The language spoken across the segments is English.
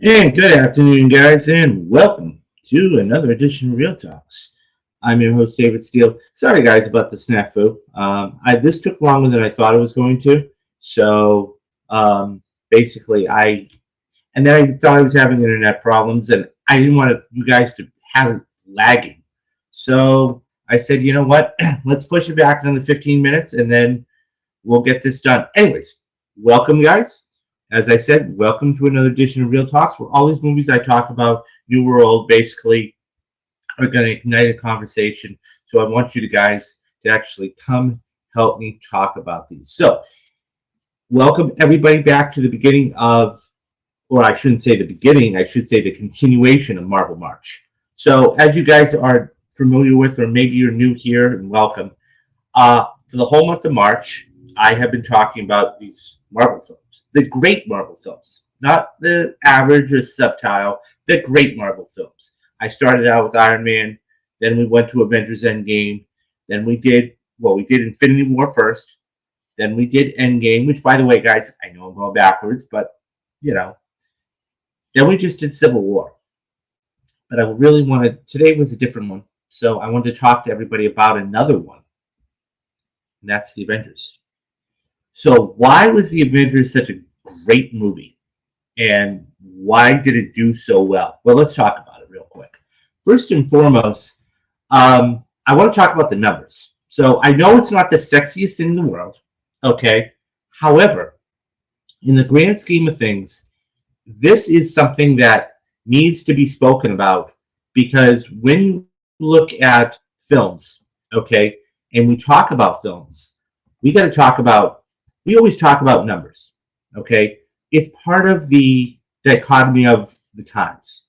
And good afternoon, guys, and welcome to another edition of Real Talks. I'm your host, David Steele. Sorry, guys, about the snafu. This took longer than I thought it was going to. So basically, and then I thought I was having internet problems, and I didn't want you guys to have it lagging. So I said, you know what? Let's push it back another 15 minutes, and then we'll get this done. Anyways, welcome, guys. As I said, welcome to another edition of Real Talks, where all these movies I talk about, new or old, basically are going to ignite a conversation. So I want you guys to actually come help me talk about these. So welcome everybody back to the beginning of, or I shouldn't say the beginning, I should say the continuation of Marvel March. So as you guys are familiar with, or maybe you're new here, and welcome, for the whole month of March, I have been talking about these Marvel films. The great Marvel films, not the average or subtile, the great Marvel films. I started out with Iron Man, then we went to Avengers Endgame, then we did Infinity War first, then we did Endgame, which, by the way, guys, I know I'm going backwards, but, then we just did Civil War. But I really wanted, today was a different one, so I wanted to talk to everybody about another one, and that's the Avengers. So why was the Avengers such a great movie? And why did it do so well? Well, let's talk about it real quick. First and foremost, I want to talk about the numbers. So I know it's not the sexiest thing in the world, okay? However, in the grand scheme of things, this is something that needs to be spoken about, because when you look at films, okay, and we talk about films, we always talk about numbers, okay? It's part of the dichotomy of the times.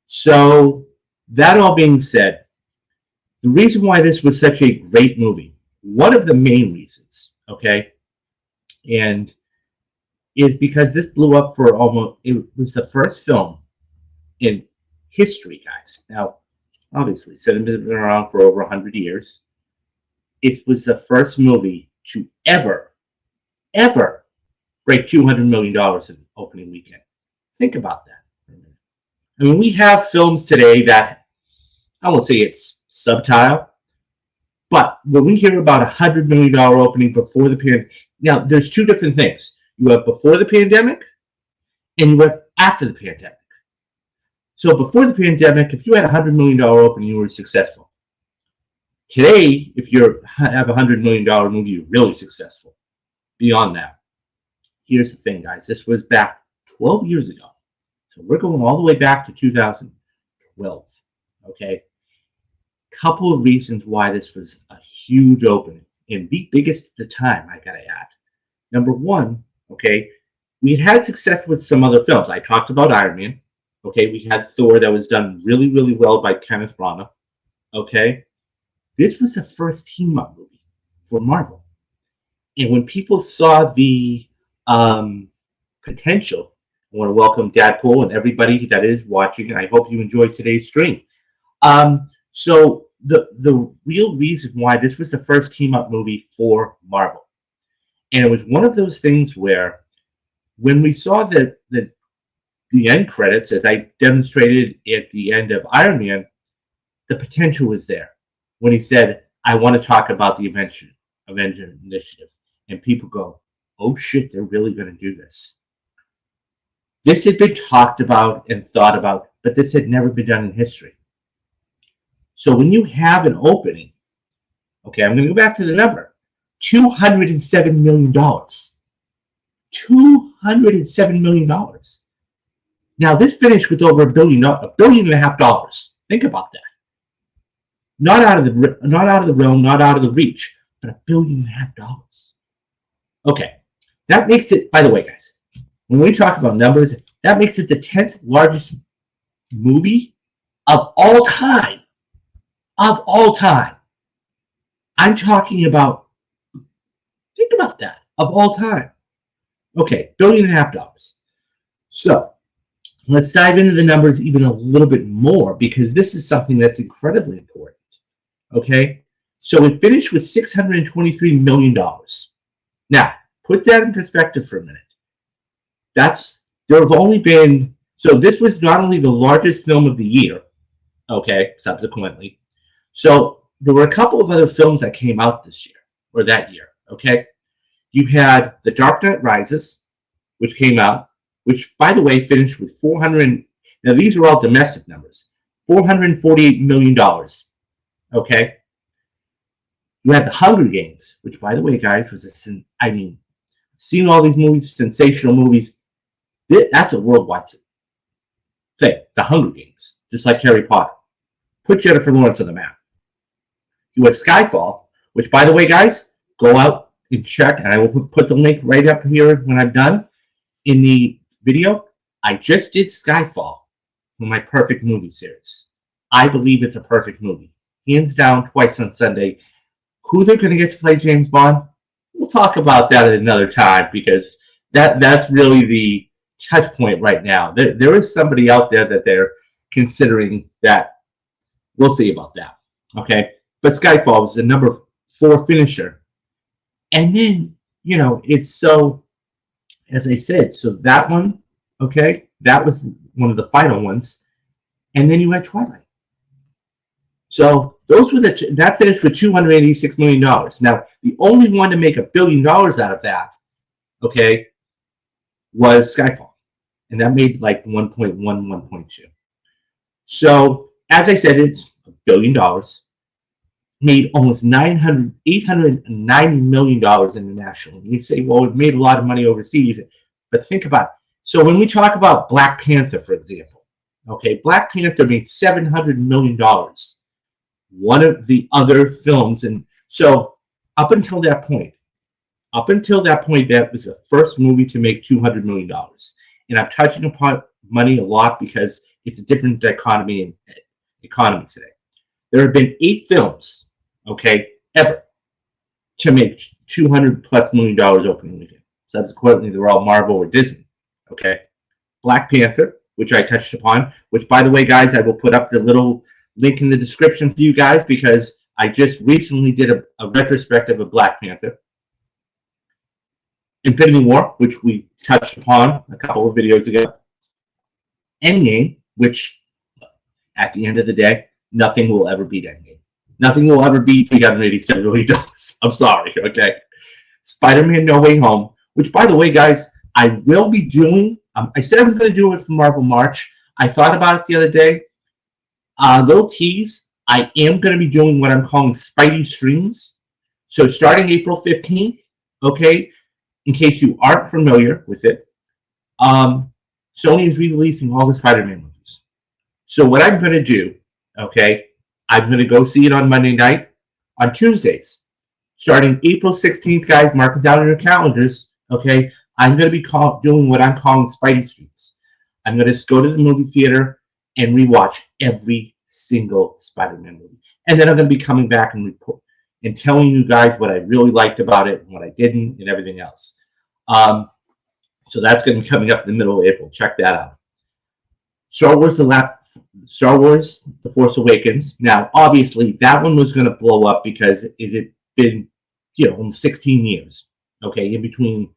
So that all being said, the reason why this was such a great movie, one of the main reasons, okay, and is because this blew up for it was the first film in history, guys. Now, obviously, cinema's been around for over 100 years. It was the first movie to ever break $200 million in opening weekend. Think about that for a minute. I mean, we have films today that, I won't say it's subtile, but when we hear about $100 million opening before the pandemic, now there's two different things. You have before the pandemic, and you have after the pandemic. So before the pandemic, if you had a $100 million opening, you were successful. Today, if you have a $100 million movie, you're really successful. Beyond that, here's the thing, guys. This was back 12 years ago. So we're going all the way back to 2012. Okay? Couple of reasons why this was a huge opening, and the biggest at the time, I gotta add. Number one, okay, we had success with some other films. I talked about Iron Man. Okay, we had Thor that was done really, really well by Kenneth Branagh. Okay? This was the first team-up movie for Marvel. And when people saw the potential, I want to welcome Dadpool and everybody that is watching. And I hope you enjoyed today's stream. So the real reason why this was the first team-up movie for Marvel, and it was one of those things where when we saw the end credits, as I demonstrated at the end of Iron Man, the potential was there. When he said, "I want to talk about the Avenger Initiative," and people go, "Oh shit, they're really going to do this." This had been talked about and thought about, but this had never been done in history. So when you have an opening, okay, I'm going to go back to the number, $207 million. $207 million. Now this finished with over $1.5 billion. Think about that. Not out of the realm, not out of the reach, but $1.5 billion. Okay, that makes it, by the way, guys, when we talk about numbers, that makes it the 10th largest movie of all time. Of all time. I'm talking about, think about that, of all time. Okay, $1.5 billion. So, let's dive into the numbers even a little bit more, because this is something that's incredibly important. Okay, so it finished with $623 million. Now, put that in perspective for a minute. There have only been So this was not only the largest film of the year, okay, subsequently. So there were a couple of other films that came out this year, or that year, okay? You had The Dark Knight Rises, which came out, which, by the way, finished with 400, now these are all domestic numbers, $448 million, okay? You had The Hunger Games, which, by the way, guys, was seeing all these movies, sensational movies, that's a worldwide thing, The Hunger Games, just like Harry Potter. Put Jennifer Lawrence on the map. You had Skyfall, which, by the way, guys, go out and check, and I will put the link right up here when I'm done in the video. I just did Skyfall for my perfect movie series. I believe it's a perfect movie. Hands down, twice on Sunday. Who they're going to get to play James Bond? We'll talk about that at another time, because that's really the touch point right now. There is somebody out there that they're considering that. We'll see about that. Okay? But Skyfall was the number 4 finisher. And then, it's so, as I said, so that one, okay, that was one of the final ones. And then you had Twilight. So those were that finished with $286 million. Now, the only one to make $1 billion out of that, okay, was Skyfall. And that made like 1.1, 1.2. So, as I said, it's $1 billion. Made almost $890 million internationally. You say, well, it made a lot of money overseas. But think about it. So when we talk about Black Panther, for example, okay, Black Panther made $700 million. One of the other films. And so up until that point, that was the first movie to make $200 million. And I'm touching upon money a lot because it's a different economy today. There have been 8 films, okay, ever to make $200+ million opening weekend. Subsequently, they were all Marvel or Disney, okay? Black Panther, which I touched upon, which, by the way, guys, I will put up the little link in the description for you guys because I just recently did a retrospective of Black Panther. Infinity War, which we touched upon a couple of videos ago. Endgame, which, at the end of the day, nothing will ever beat Endgame. Nothing will ever beat $387 million. I'm sorry, okay? Spider-Man No Way Home, which, by the way, guys, I will be doing. I said I was going to do it for Marvel March. I thought about it the other day. Little tease, I am going to be doing what I'm calling Spidey streams. So starting April 15th, okay, in case you aren't familiar with it, Sony is re-releasing all the Spider-Man movies. So what I'm going to do, okay, I'm going to go see it on Monday night, on Tuesdays. Starting April 16th, guys, mark it down in your calendars, okay, I'm going to be doing what I'm calling Spidey streams. I'm going to just go to the movie theater and rewatch every single Spider-Man movie. And then I'm going to be coming back and telling you guys what I really liked about it and what I didn't and everything else. So that's going to be coming up in the middle of April. Check that out. Star Wars: The Force Awakens. Now, obviously, that one was going to blow up because it had been, almost 16 years, okay, in between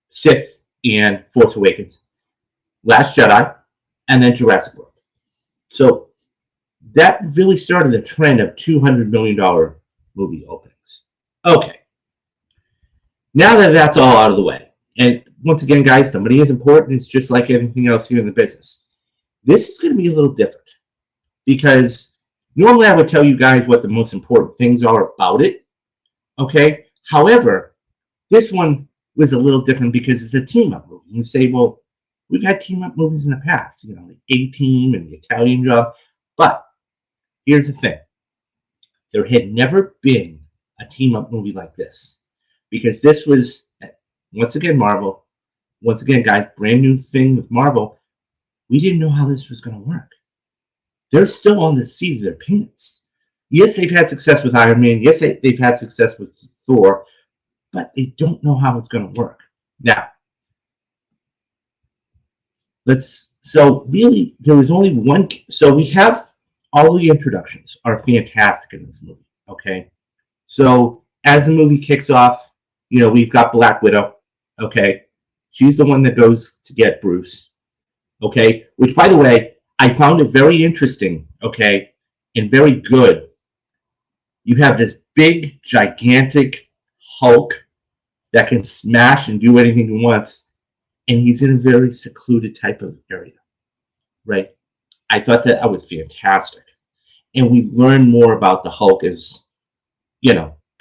Sith and Force Awakens, Last Jedi, and then Jurassic World. So that really started the trend of $200 million movie openings. Okay. Now that that's all out of the way, and once again, guys, the money is important. It's just like anything else here in the business. This is going to be a little different because normally I would tell you guys what the most important things are about it. Okay. However, this one was a little different because it's a team-up movie. You say, well, we've had team-up movies in the past, like A-Team and the Italian Job. But here's the thing. There had never been a team-up movie like this because this was, once again, Marvel. Once again, guys, brand new thing with Marvel. We didn't know how this was going to work. They're still on the seat of their pants. Yes, they've had success with Iron Man. Yes, they've had success with Thor. But they don't know how it's going to work. Now, so really, there was only one. So we have all the introductions are fantastic in this movie. Okay. So as the movie kicks off, we've got Black Widow. Okay. She's the one that goes to get Bruce. Okay, which, by the way, I found it very interesting. Okay, and very good. You have this big, gigantic Hulk that can smash and do anything he wants, and he's in a very secluded type of area, right? I thought that was fantastic, and we learn more about the Hulk as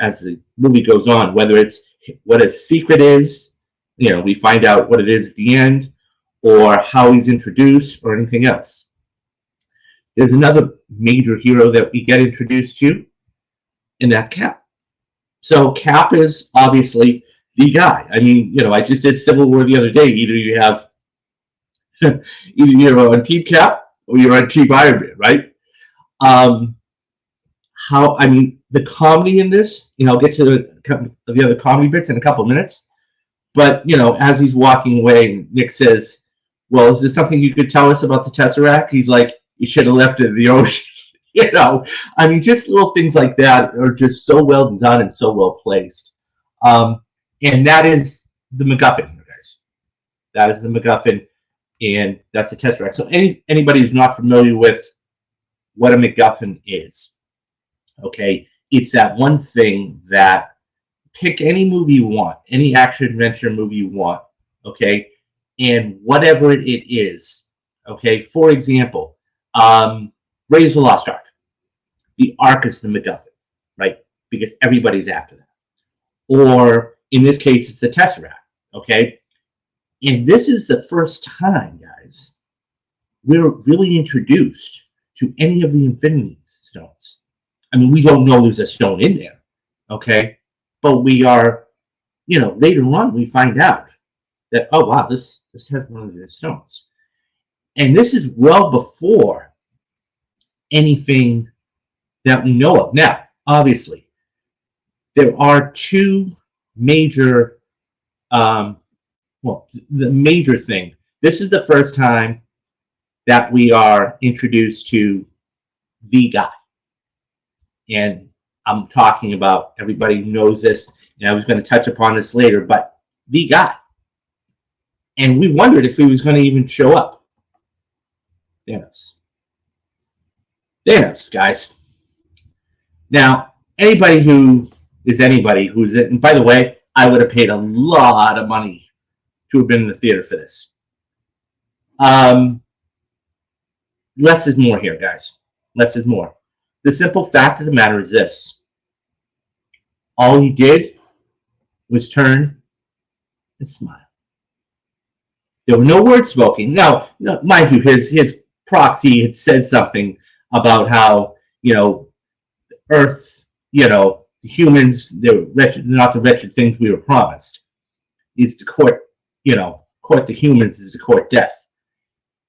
as the movie goes on, whether it's what its secret is, we find out what it is at the end, or how he's introduced, or anything else. There's another major hero that we get introduced to, and that's Cap. So Cap is obviously the guy. I mean, I just did Civil War the other day. Either you have, either you're on Team Cap or you're on Team Iron Man, right? The comedy in this, I'll get to the other comedy bits in a couple of minutes. But, as he's walking away, Nick says, well, is there something you could tell us about the Tesseract? He's like, you should have left it in the ocean. Just little things like that are just so well done and so well placed. And that is the MacGuffin, guys. That is the MacGuffin, and that's the Tesseract. So anybody who's not familiar with what a MacGuffin is, okay, it's that one thing that, pick any movie you want, any action-adventure movie you want, okay, and whatever it is, okay, for example, Raiders of the Lost Ark. The Ark is the MacGuffin, right? Because everybody's after that. Or, in this case, it's the Tesseract, okay? And this is the first time, guys, we're really introduced to any of the Infinity Stones. I mean, we don't know there's a stone in there, okay? But we are, later on we find out that, oh, wow, this has one of the stones. And this is well before anything that we know of. Now, obviously, there are two major, the major thing. This is the first time that we are introduced to the guy. And I'm talking about, everybody knows this, and I was going to touch upon this later, but the guy. And we wondered if he was going to even show up. Thanos, guys. Now, anybody who's in, and by the way, I would have paid a lot of money to have been in the theater for this. Less is more here, guys. Less is more. The simple fact of the matter is this. All he did was turn and smile. There were no words spoken. Now, mind you, his proxy had said something about how, Earth, the humans, they're not the wretched things we were promised. Is to court the humans is to court death.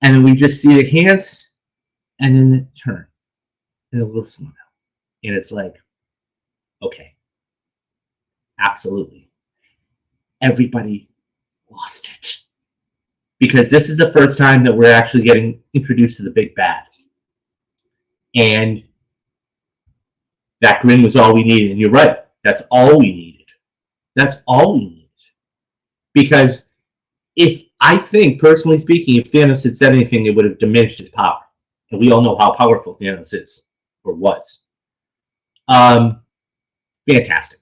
And then we just see the hands, and then the turn, and a little smile. And it's like, okay, absolutely. Everybody lost it. Because this is the first time that we're actually getting introduced to the big bad. And that grin was all we needed. And you're right. That's all we needed. That's all we needed. Because I think, personally speaking, if Thanos had said anything, it would have diminished his power. And we all know how powerful Thanos is, or was. Fantastic.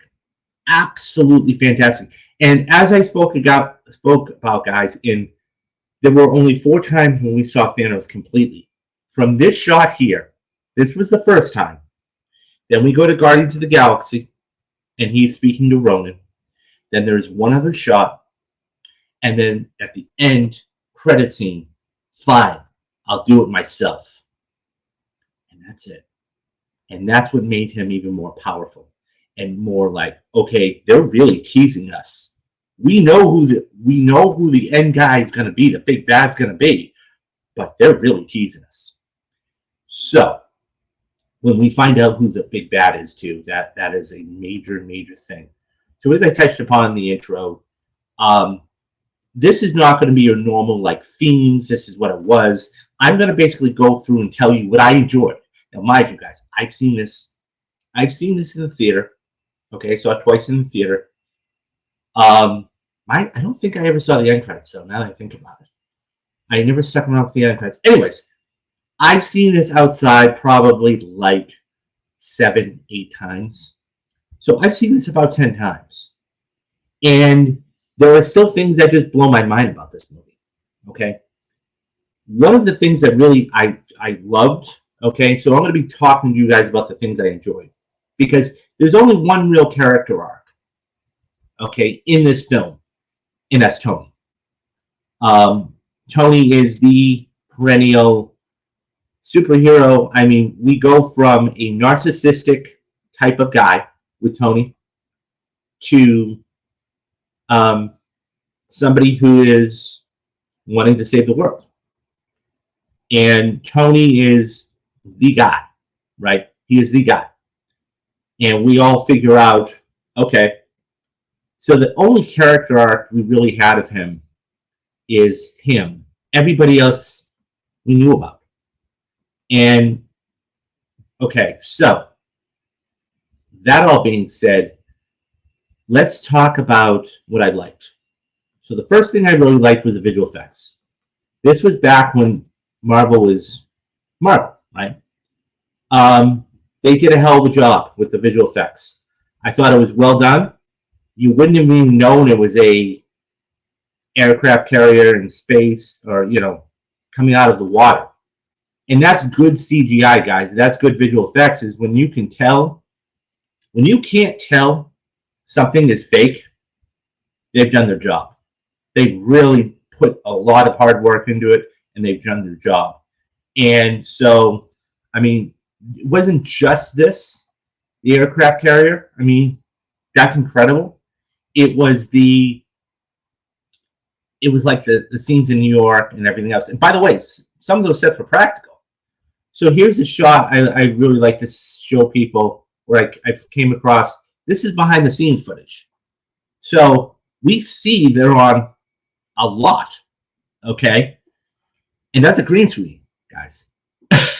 Absolutely fantastic. And as I spoke about, guys, there were only 4 times when we saw Thanos completely. From this shot here, this was the first time. Then we go to Guardians of the Galaxy, and he's speaking to Ronan. Then there's one other shot, and then at the end, credit scene, fine, I'll do it myself. And that's it. And that's what made him even more powerful. And more like, okay, they're really teasing us. We know who the end guy is going to be, the big bad's going to be, but they're really teasing us. So, when we find out who the big bad is too, that is a major, major thing. So as I touched upon in the intro, this is not going to be your normal themes. This is what it was. I'm going to basically go through and tell you what I enjoyed. Now, mind you guys, I've seen this in the theater. Okay, saw it twice in the theater. I don't think I ever saw the end credits, though, now that I think about it. I never stuck around for the end credits. Anyways, I've seen this outside probably like 7, 8 times. So I've seen this about 10 times. And there are still things that just blow my mind about this movie. Okay. One of the things that really I loved, okay, so I'm going to be talking to you guys about the things I enjoyed. Because there's only one real character arc, okay, in this film, and that's Tony. Tony is the perennial superhero. I mean, we go from a narcissistic type of guy with Tony to somebody who is wanting to save the world. And Tony is the guy, right? He is the guy. And we all figure out, okay, so the only character arc we really had of him is him. Everybody else we knew about. And, okay, so that all being said, let's talk about what I liked. So the first thing I really liked was the visual effects. This was back when Marvel was Marvel, right? They did a hell of a job with the visual effects. I thought it was well done. You wouldn't have even known it was a aircraft carrier in space or, you know, coming out of the water. And that's good CGI, guys. That's good visual effects, is when you can tell, when you can't tell something is fake, they've done their job. They've really put a lot of hard work into it, and they've done their job. And so, I mean, it wasn't just this, the aircraft carrier. I mean, that's incredible. It was like the scenes in New York and everything else. And by the way, some of those sets were practical. So here's a shot I really like to show people where I came across. This is behind the scenes footage. So we see they're on a lot, okay? And that's a green screen, guys.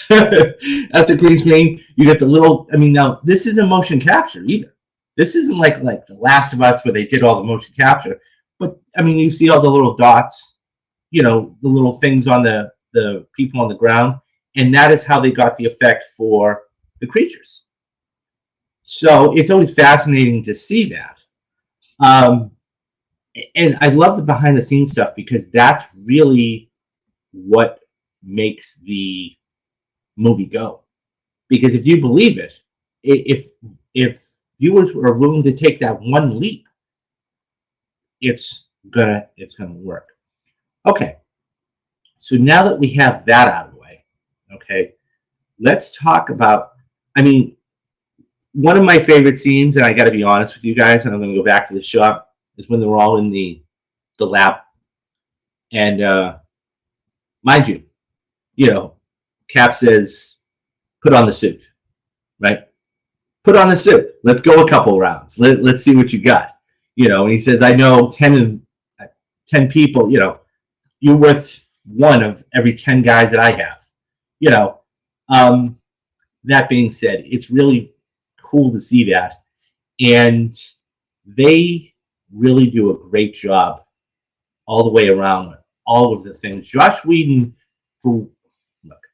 That's a green screen. You get the little, I mean, now this isn't motion capture either. This isn't like The Last of Us where they did all the motion capture. But, I mean, you see all the little dots, you know, the little things on the people on the ground. And that is how they got the effect for the creatures. So it's always fascinating to see that. And I love the behind-the-scenes stuff because that's really what makes the movie go. Because if you believe it, if viewers are willing to take that one leap, it's gonna work. Okay, so now that we have that out of the way, okay, let's talk about, I mean, one of my favorite scenes, and I got to be honest with you guys, and I'm going to go back to the shot, is when they're all in the lab. And mind you, Cap says, put on the suit, right? Put on the suit. Let's go a couple rounds. Let's see what you got. And he says, I know 10 people, you're worth one of every 10 guys that I have. That being said, it's really cool to see that. And they really do a great job all the way around all of the things. Josh Whedon, look,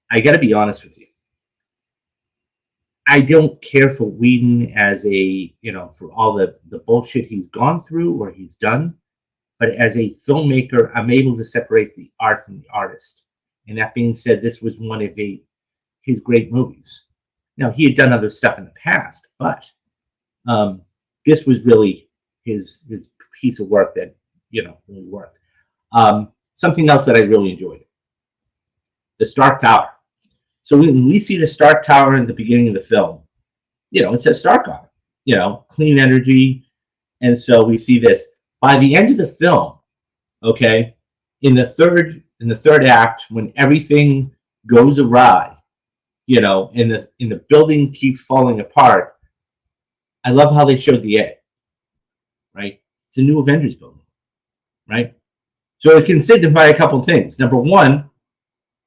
I got to be honest with you. I don't care for Whedon as a, for all the bullshit he's gone through or he's done. But as a filmmaker, I'm able to separate the art from the artist. And that being said, this was one of his great movies. Now, he had done other stuff in the past, but this was really his piece of work that, really worked. Something else that I really enjoyed. The Stark Tower. So when we see the Stark Tower in the beginning of the film, it says Stark on it, clean energy. And so we see this. By the end of the film, okay, in the third act, when everything goes awry, and the building keeps falling apart, I love how they showed the egg, right? It's a new Avengers building, right? So it can signify a couple things. Number one,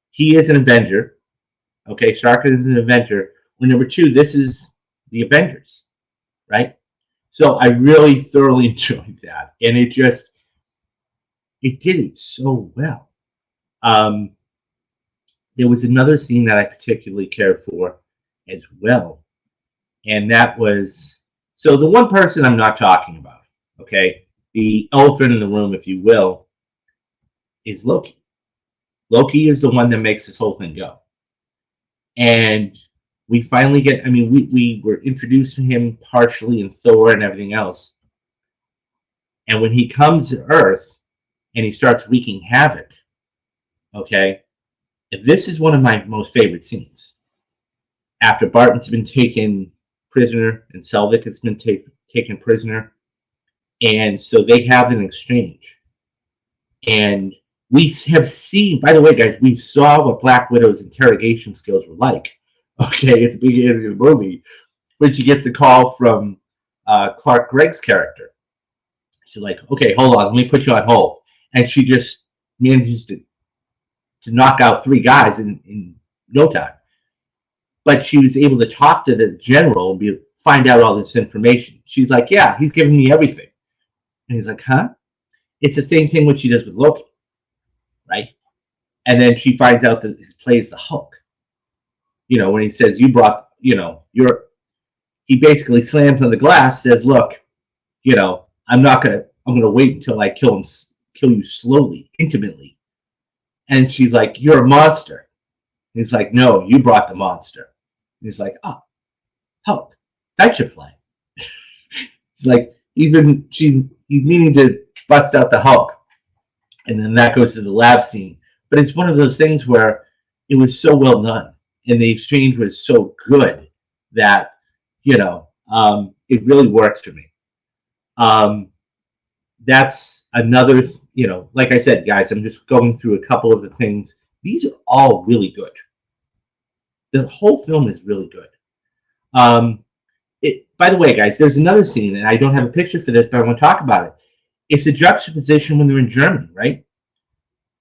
he is an Avenger. Okay, Stark is an Avenger. Well, number two, this is the Avengers, right? So I really thoroughly enjoyed that, and it did it so well. Um, there was another scene that I particularly cared for as well, and that was so the one person I'm not talking about, okay, the elephant in the room, if you will, is Loki. Loki is the one that makes this whole thing go, and we finally get. I mean, we were introduced to him partially in Thor and everything else, and when he comes to Earth and he starts wreaking havoc, okay, this is one of my most favorite scenes. After Barton's been taken prisoner and Selvig has been taken prisoner, and so they have an exchange. And we have seen, by the way, guys, we saw what Black Widow's interrogation skills were like. Okay, at the beginning of the movie, when she gets a call from Clark Gregg's character. She's like, okay, hold on, let me put you on hold. And she just manages to knock out 3 guys in no time. But she was able to talk to the general and find out all this information. She's like, yeah, he's giving me everything. And he's like, huh? It's the same thing what she does with Loki, right? And then she finds out that he plays the Hulk. You know, when he says, you brought, you know, he basically slams on the glass, says, look, you know, I'm going to wait until I kill you slowly, intimately. And she's like, you're a monster. And he's like, no, you brought the monster. And he's like, oh, Hulk, that should play. It's like, he's meaning to bust out the Hulk. And then that goes to the lab scene. But it's one of those things where it was so well done. And the exchange was so good that, you know, it really works for me. That's another, you know, like I said, guys, I'm just going through a couple of the things. These are all really good. The whole film is really good. By the way, guys, there's another scene, and I don't have a picture for this, but I want to talk about it. It's a juxtaposition when they're in Germany, right?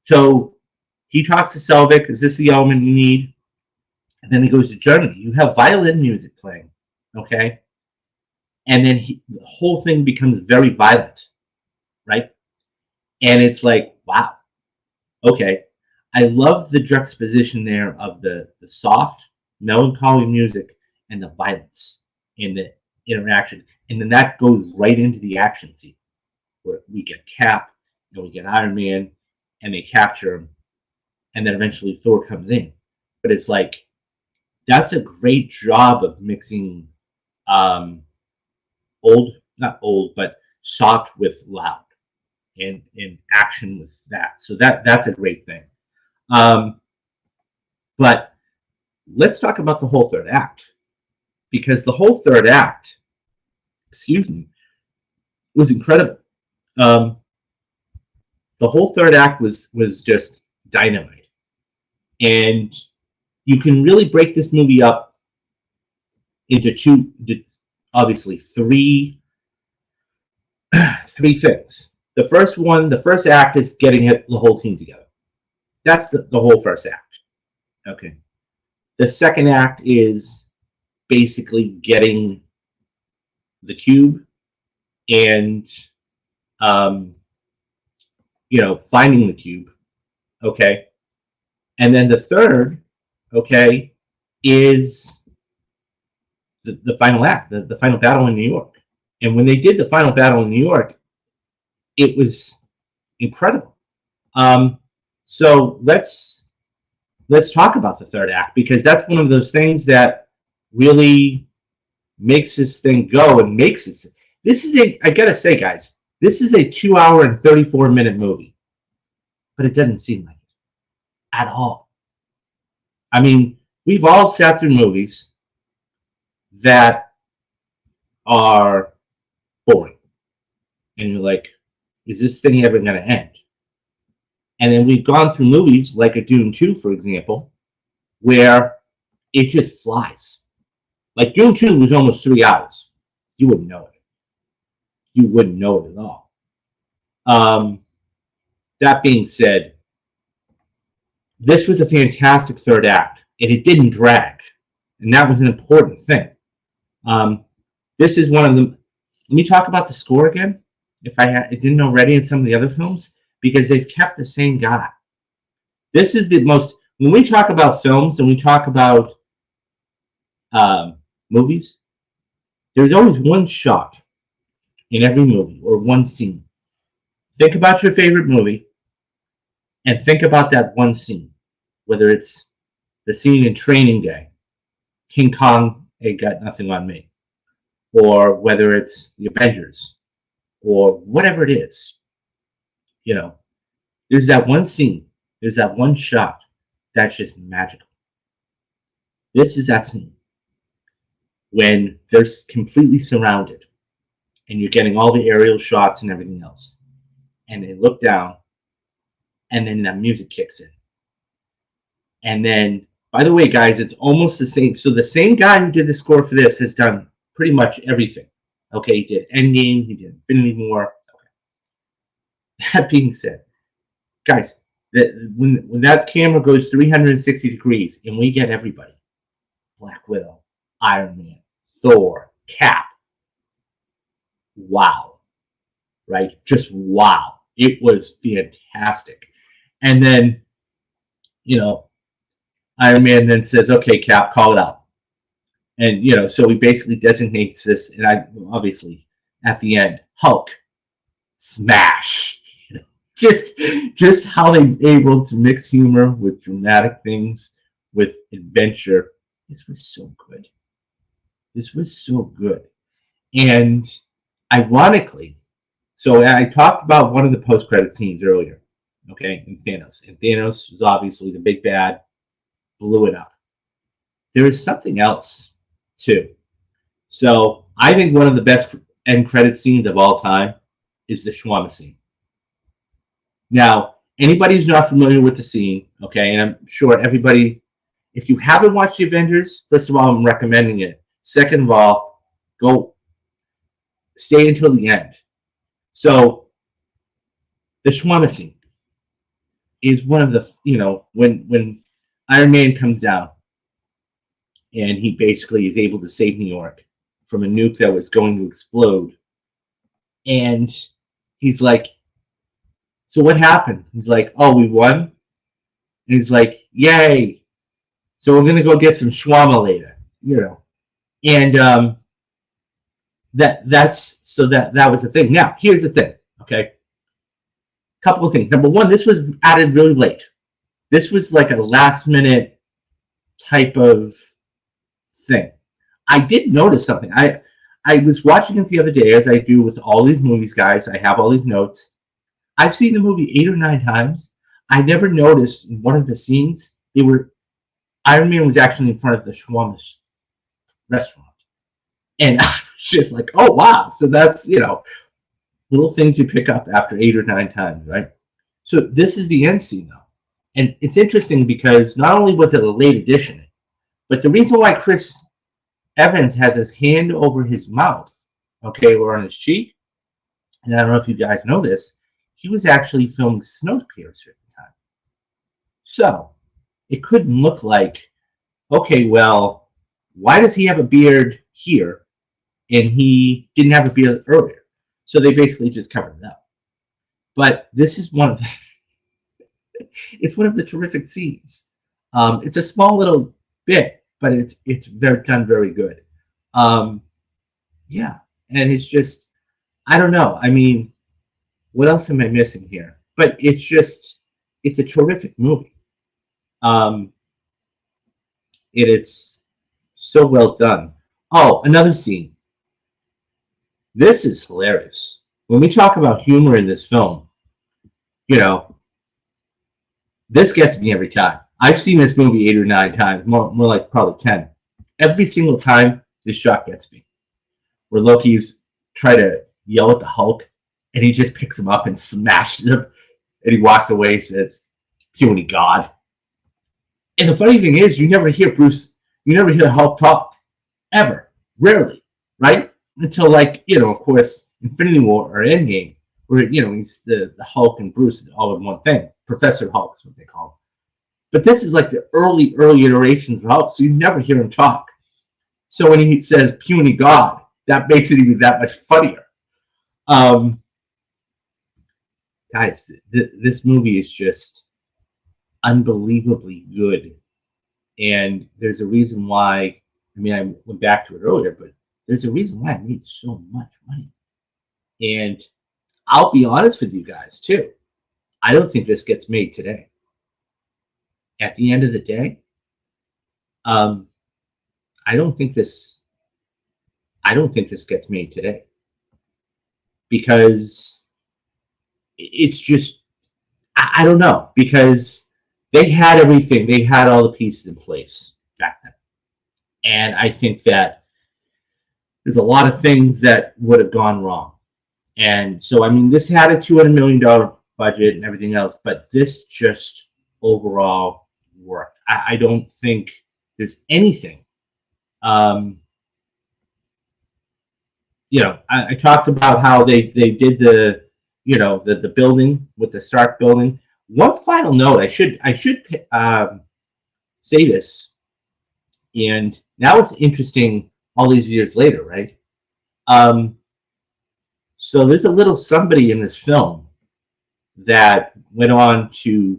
So he talks to Selvig, is this the element you need? And then he goes to Germany. You have violin music playing, okay? And then the whole thing becomes very violent, right? And it's like, wow, okay. I love the juxtaposition there of the soft, melancholy music and the violence in the interaction. And then that goes right into the action scene where we get Cap and we get Iron Man and they capture him. And then eventually Thor comes in. But it's like, that's a great job of mixing not old, but soft with loud and action with that. So that's a great thing. But let's talk about the whole third act, because the whole third act, was incredible. The whole third act was just dynamite, and you can really break this movie up into three things. The first act is getting the whole team together. That's the whole first act. Okay. The second act is basically getting the cube and, finding the cube. Okay. And then the third, okay, is the final act, the final battle in New York. And when they did the final battle in New York, it was incredible. So let's talk about the third act, because that's one of those things that really makes this thing go and makes it. I gotta say, guys, this is a 2-hour and 34-minute movie, but it doesn't seem like it at all. I mean, we've all sat through movies that are boring, and you're like, is this thing ever going to end? And then we've gone through movies like a Dune 2, for example, where it just flies. Like Dune 2 was almost 3 hours. You wouldn't know it. You wouldn't know it at all. That being said, this was a fantastic third act, and it didn't drag. And that was an important thing. This is one of them. let me talk about the score again, if I didn't already in some of the other films, because they've kept the same guy. This is the most, when we talk about films and we talk about movies, there's always one shot in every movie or one scene. Think about your favorite movie and think about that one scene, whether it's the scene in Training Day, King Kong ain't got nothing on me, or whether it's the Avengers, or whatever it is. You know, there's that one scene, there's that one shot that's just magical. This is that scene when they're completely surrounded and you're getting all the aerial shots and everything else. And they look down, and then that music kicks in. And then, by the way, guys, it's almost the same. So the same guy who did the score for this has done pretty much everything. Okay, he did Endgame, he did Infinity War. Okay. That being said, guys, when that camera goes 360 degrees and we get everybody, Black Widow, Iron Man, Thor, Cap, wow, right? Just wow. It was fantastic. And then, Iron Man then says, okay, Cap, call it out. And, so he basically designates this, and obviously at the end, Hulk, smash. Just how they're able to mix humor with dramatic things, with adventure. This was so good. This was so good. And ironically, so I talked about one of the post-credit scenes earlier, okay, in Thanos. And Thanos was obviously the big bad, blew it up. There is something else, too. So I think one of the best end credit scenes of all time is the shawarma scene. Now, anybody who's not familiar with the scene, okay, and I'm sure everybody, if you haven't watched the Avengers, first of all, I'm recommending it. Second of all, go stay until the end. So the shawarma scene is one of the, when Iron Man comes down and he basically is able to save New York from a nuke that was going to explode. And he's like, so what happened? He's like, oh, we won? And he's like, yay. So we're going to go get some shawarma later, And that was the thing. Now, here's the thing, okay? Couple of things. Number one, this was added really late. This was like a last-minute type of thing. I did notice something. I was watching it the other day, as I do with all these movies, guys. I have all these notes. I've seen the movie 8 or 9 times. I never noticed in one of the scenes, Iron Man was actually in front of the shawarma restaurant. And I was just like, oh, wow. So that's, little things you pick up after 8 or 9 times, right? So this is the end scene, though. And it's interesting because not only was it a late addition, but the reason why Chris Evans has his hand over his mouth, okay, or on his cheek, and I don't know if you guys know this, he was actually filming Snowpiercer at the time. So it couldn't look like, okay, well, why does he have a beard here and he didn't have a beard earlier? So they basically just covered it up. But this is one of the it's one of the terrific scenes. It's a small little bit, but it's done very good. Yeah, and it's just, I don't know. I mean, what else am I missing here? But it's a terrific movie. It's so well done. Oh, another scene. This is hilarious. When we talk about humor in this film, this gets me every time. I've seen this movie 8 or 9 times, more like probably 10. Every single time, this shot gets me. Where Loki's try to yell at the Hulk, and he just picks him up and smashes him, and he walks away and says, puny God. And the funny thing is, you never hear Hulk talk. Ever. Rarely. Right? Until, of course, Infinity War or Endgame, where, he's the Hulk and Bruce all in one thing. Professor Hulk is what they call him. But this is like the early iterations of Hulk, so you never hear him talk. So when he says puny God, that makes it even that much funnier. Um, Guys, this movie is just unbelievably good, and there's a reason why. I mean, I went back to it earlier, but there's a reason why it made so much money. And I'll be honest with you guys too. I don't think this gets made today. At the end of the day, um, I don't think this. I don't think this gets made today because it's just. I don't know, because they had everything. They had all the pieces in place back then, and I think that there's a lot of things that would have gone wrong. And so, I mean, this had a $200 million budget and everything else, but this just overall worked. I don't think there's anything. Um, I talked about how they did the building with the Stark building. One final note, I should say this, and now it's interesting all these years later, right? So there's a little somebody in this film that went on to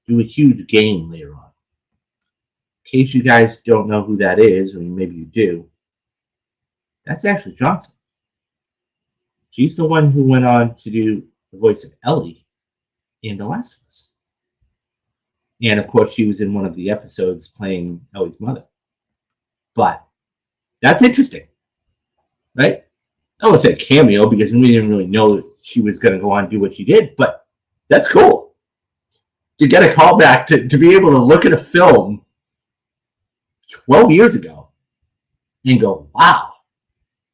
do a huge game later on. In case you guys don't know who that is, or maybe you do, that's Ashley Johnson. She's the one who went on to do the voice of Ellie in The Last of Us. And of course, she was in one of the episodes playing Ellie's mother. But that's interesting, right? I won't say cameo because we didn't really know that she was going to go on and do what she did, but that's cool. To get a callback, to be able to look at a film 12 years ago and go, wow,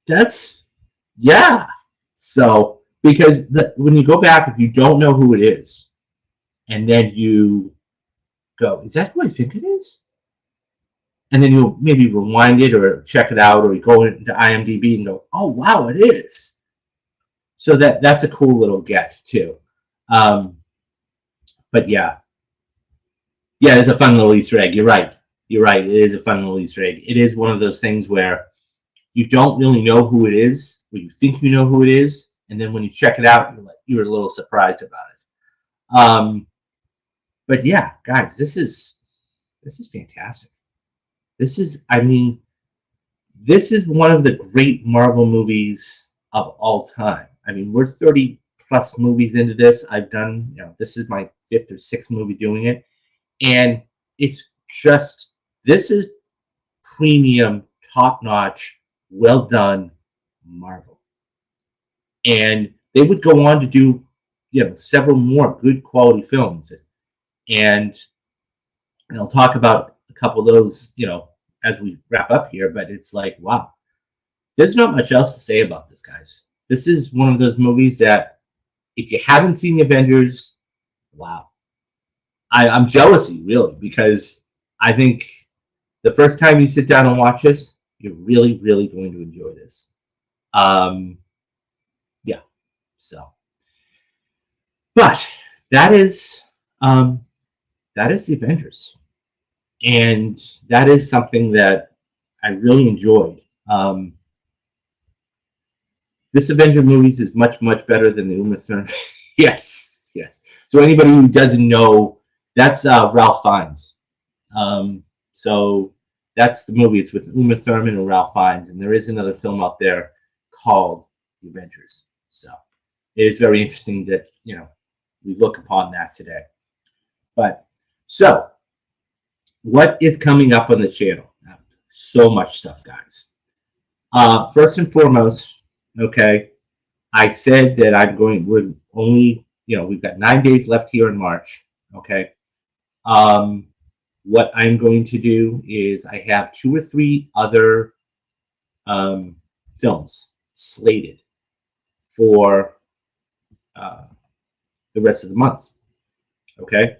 that's, yeah. So, because when you go back, if you don't know who it is, and then you go, is that who I think it is? And then you'll maybe rewind it or check it out, or you go into IMDb and go, oh, wow, it is. So that's a cool little get, too. But yeah, it's a fun little Easter egg. You're right. It is a fun little Easter egg. It is one of those things where you don't really know who it is, or you think you know who it is, and then when you check it out, you're a little surprised about it. But yeah, guys, this is fantastic. This is one of the great Marvel movies of all time. I mean, we're 30 plus movies into this. I've done, this is my 5th or 6th movie doing it. And it's just, this is premium, top notch, well done Marvel. And they would go on to do, several more good quality films. And I'll talk about a couple of those, as we wrap up here, but it's like, wow, there's not much else to say about this, guys. This is one of those movies that if you haven't seen the Avengers, wow. I'm jealousy, really, because I think the first time you sit down and watch this, you're really, really going to enjoy this. Yeah, so. But that is the Avengers. And that is something that I really enjoyed. This Avenger movies is much, much better than the Uma Thurman. Yes. So anybody who doesn't know, that's Ralph Fiennes. So that's the movie. It's with Uma Thurman and Ralph Fiennes, and there is another film out there called The Avengers. So it is very interesting that we look upon that today. But so, what is coming up on the channel? So much stuff, guys. First and foremost, okay, I said that we're only, we've got 9 days left here in March, okay? What I'm going to do is I have 2 or 3 other films slated for the rest of the month, okay?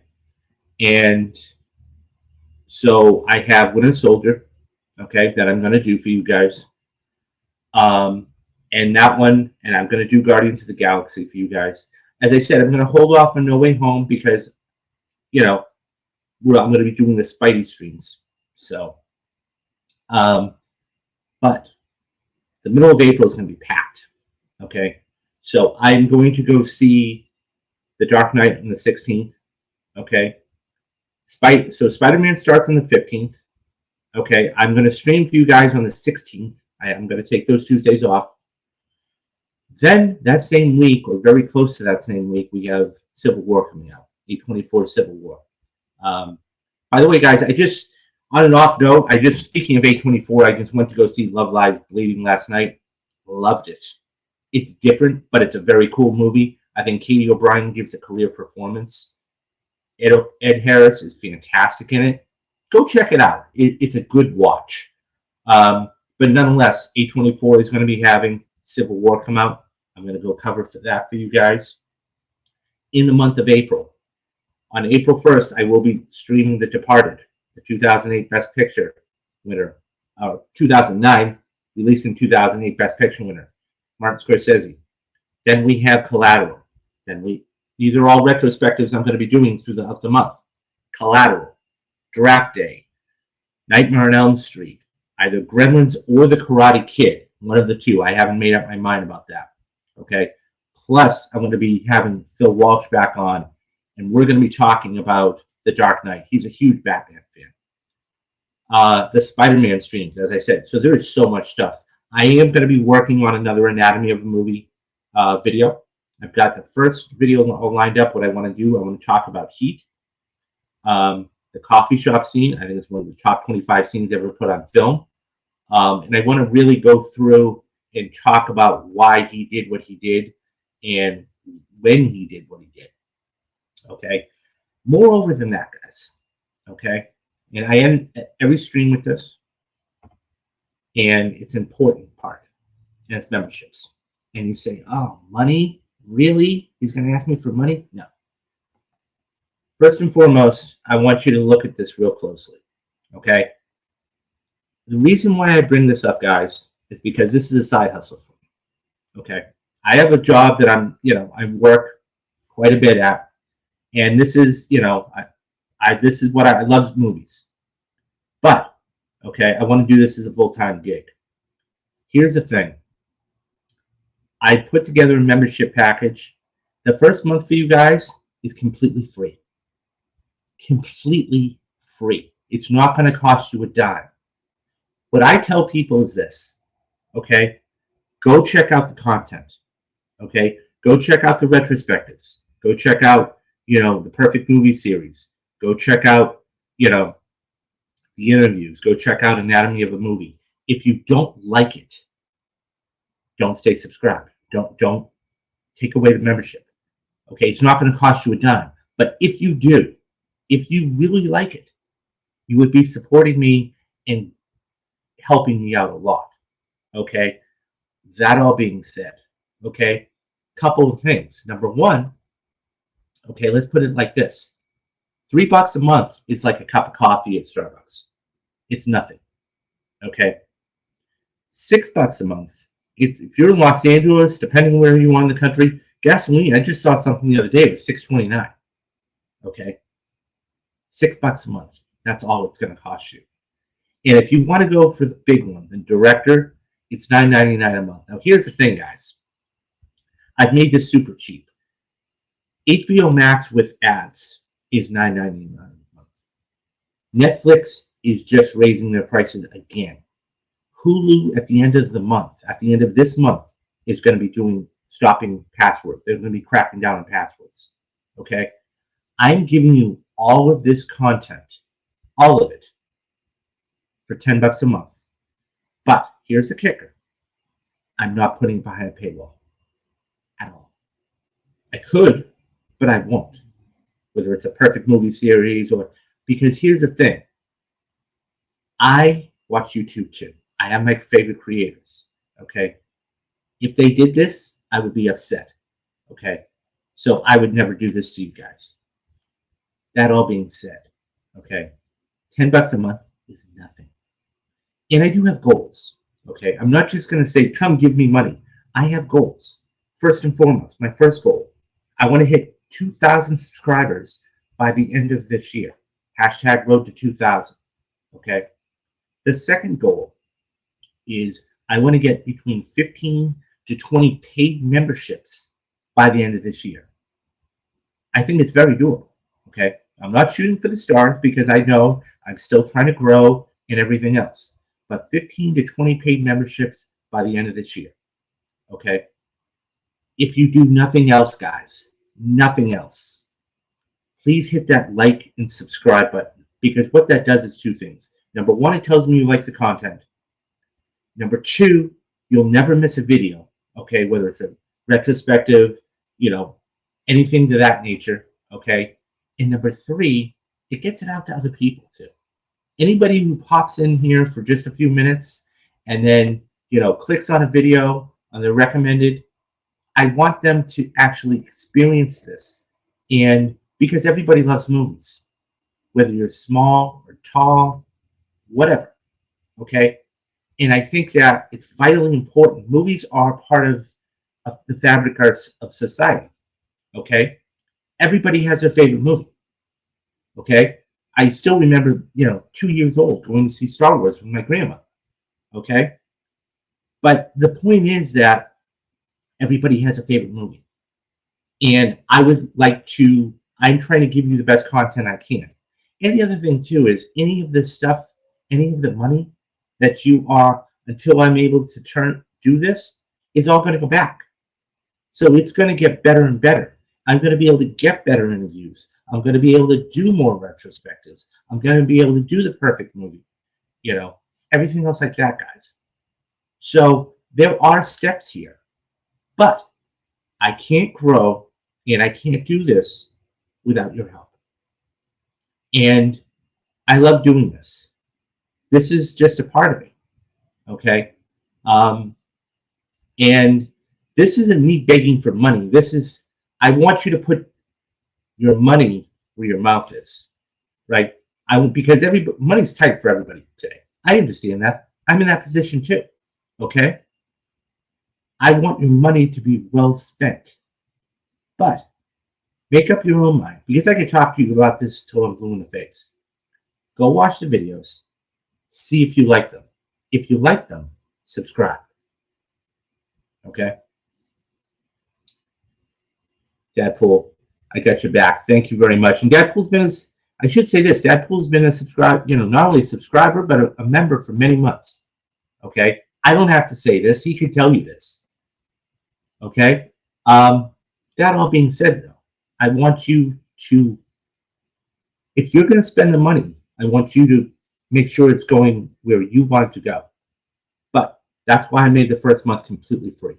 And so I have Winter Soldier, okay, that I'm going to do for you guys. And that one, and I'm going to do Guardians of the Galaxy for you guys. As I said, I'm going to hold off on No Way Home because, I'm going to be doing the Spidey streams. So, but the middle of April is going to be packed. Okay, so I'm going to go see The Dark Knight on the 16th. Okay, so Spider-Man starts on the 15th. Okay, I'm going to stream for you guys on the 16th. I'm going to take those Tuesdays off. Then that same week, or very close to that same week, we have Civil War coming out. A24 Civil War. By the way, guys, I just, on an off note, speaking of A24, I just went to go see Love Lies Bleeding last night. Loved it. It's different, but it's a very cool movie. I think Katie O'Brien gives a career performance. Ed Harris is fantastic in it. Go check it out. It's a good watch. But nonetheless, A24 is going to be having Civil War come out. I'm going to go cover that for you guys in the month of April. On April 1st, I will be streaming The Departed, the 2008 Best Picture winner. 2009, released in 2008 Best Picture winner, Martin Scorsese. Then we have Collateral. These are all retrospectives I'm going to be doing through the month. Collateral, Draft Day, Nightmare on Elm Street, either Gremlins or The Karate Kid, one of the two. I haven't made up my mind about that. Okay. Plus, I'm going to be having Phil Walsh back on, and we're going to be talking about The Dark Knight. He's a huge Batman fan. The Spider-Man streams, as I said. So there is so much stuff. I am going to be working on another Anatomy of a Movie video. I've got the first video all lined up. What I want to do, I want to talk about Heat. The coffee shop scene, I think it's one of the top 25 scenes ever put on film. And I want to really go through and talk about why he did what he did and when he did what he did. Okay. Moreover than that, guys. Okay. And I end every stream with this. And it's an important part. And it's memberships. And you say, oh, money? Really? He's going to ask me for money? No. First and foremost, I want you to look at this real closely. Okay. The reason why I bring this up, guys, is because this is a side hustle for me. Okay. I have a job that I work quite a bit at. And this is, this is what I love movies. But, okay, I want to do this as a full-time gig. Here's the thing. I put together a membership package. The first month for you guys is completely free. Completely free. It's not going to cost you a dime. What I tell people is this, okay? Go check out the content, okay? Go check out the retrospectives. Go check out, the Perfect Movie Series. Go check out, the interviews. Go check out Anatomy of a Movie. If you don't like it, don't stay subscribed. Don't take away the membership, okay? It's not going to cost you a dime. But if you do, if you really like it, you would be supporting me and helping me out a lot, okay? That all being said, okay, couple of things. Number one, okay, let's put it like this. $3 a month is like a cup of coffee at Starbucks. It's nothing, okay? $6 a month, if you're in Los Angeles, depending where you are in the country, gasoline, I just saw something the other day, it was $6.29, okay? $6 a month, that's all it's going to cost you. And if you want to go for the big one, the director, it's $9.99 a month. Now, here's the thing, guys. I've made this super cheap. HBO Max with ads is $9.99 a month. Netflix is just raising their prices again. Hulu at the end of the month, at the end of this month, is going to be stopping password. They're going to be cracking down on passwords. Okay? I'm giving you all of this content, all of it, for $10 a month. But here's the kicker. I'm not putting it behind a paywall at all. I could, but I won't. Whether it's a Perfect Movie Series because here's the thing. I watch YouTube too. I have my favorite creators. Okay. If they did this, I would be upset. Okay. So I would never do this to you guys. That all being said, okay, $10 a month is nothing. And I do have goals, okay? I'm not just going to say, come give me money. I have goals. First and foremost, my first goal, I want to hit 2,000 subscribers by the end of this year. # road to 2,000, okay? The second goal is I want to get between 15 to 20 paid memberships by the end of this year. I think it's very doable. Okay. I'm not shooting for the stars because I know I'm still trying to grow and everything else. But 15 to 20 paid memberships by the end of this year. Okay. If you do nothing else, guys, nothing else, please hit that like and subscribe button, because what that does is two things. Number one, it tells me you like the content. Number two, you'll never miss a video, okay, whether it's a retrospective, anything to that nature, okay? And number three, it gets it out to other people too. Anybody who pops in here for just a few minutes and then, clicks on a video on the recommended, I want them to actually experience this. And because everybody loves movies, whether you're small or tall, whatever, okay? And I think that it's vitally important. Movies are part of the fabric of society, okay? Everybody has their favorite movie, okay? I still remember, 2 years old going to see Star Wars with my grandma, okay? But the point is that everybody has a favorite movie. And I'm trying to give you the best content I can. And the other thing too is any of this stuff, any of the money that you are, until I'm able to do this, is all going to go back. So it's going to get better and better. I'm going to be able to get better interviews. I'm going to be able to do more retrospectives. I'm going to be able to do the perfect movie, everything else like that, guys. So there are steps here, but I can't grow and I can't do this without your help. And I love doing this. This is just a part of it, okay? And this isn't me begging for money. I want you to put your money where your mouth is, right? Because money's tight for everybody today. I understand that. I'm in that position too, okay? I want your money to be well spent, but make up your own mind, because I could talk to you about this till I'm blue in the face. Go watch the videos. See if you like them. If you like them, subscribe. Okay? Deadpool, I got your back. Thank you very much. And Deadpool's been Deadpool's been a not only a subscriber, but a member for many months. Okay? I don't have to say this. He could tell you this. Okay? That all being said, though, I want you to, if you're going to spend the money, I want you to make sure it's going where you want it to go. But that's why I made the first month completely free.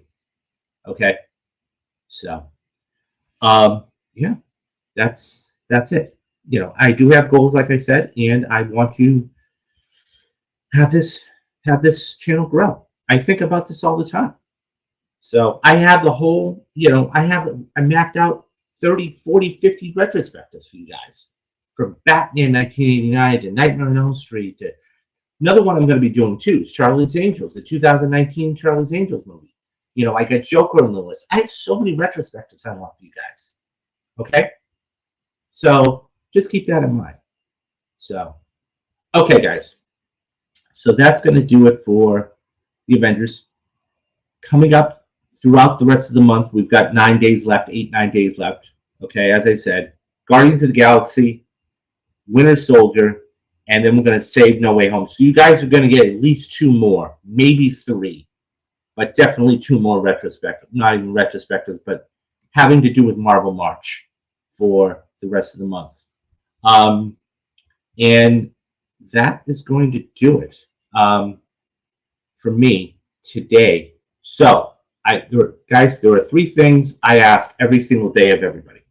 Okay? So, yeah, that's it. I do have goals, like I said, and I want to have this channel grow. I think about this all the time. So I have the whole, I mapped out 30, 40, 50 retrospectives for you guys. From Batman 1989 to Nightmare on Elm Street to another one I'm going to be doing too is Charlie's Angels, the 2019 Charlie's Angels movie. I got Joker on the list. I have so many retrospectives I want for you guys. Okay? So just keep that in mind. So, okay, guys. So that's going to do it for the Avengers. Coming up throughout the rest of the month, we've got 9 days left, 9 days left. Okay, as I said, Guardians of the Galaxy, Winter Soldier, and then we're going to save No Way Home. So you guys are going to get at least 2 more, maybe 3, but definitely 2 more retrospectives. Not even retrospectives, but having to do with Marvel March for the rest of the month. And that is going to do it for me today. So, guys, there are 3 things I ask every single day of everybody.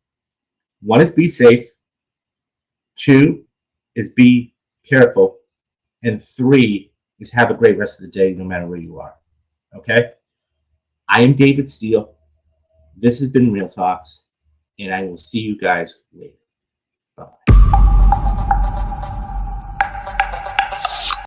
1 is be safe. 2 is be careful. And 3 is have a great rest of the day no matter where you are. Okay? I am David Steele. This has been Real Talks, and I will see you guys later.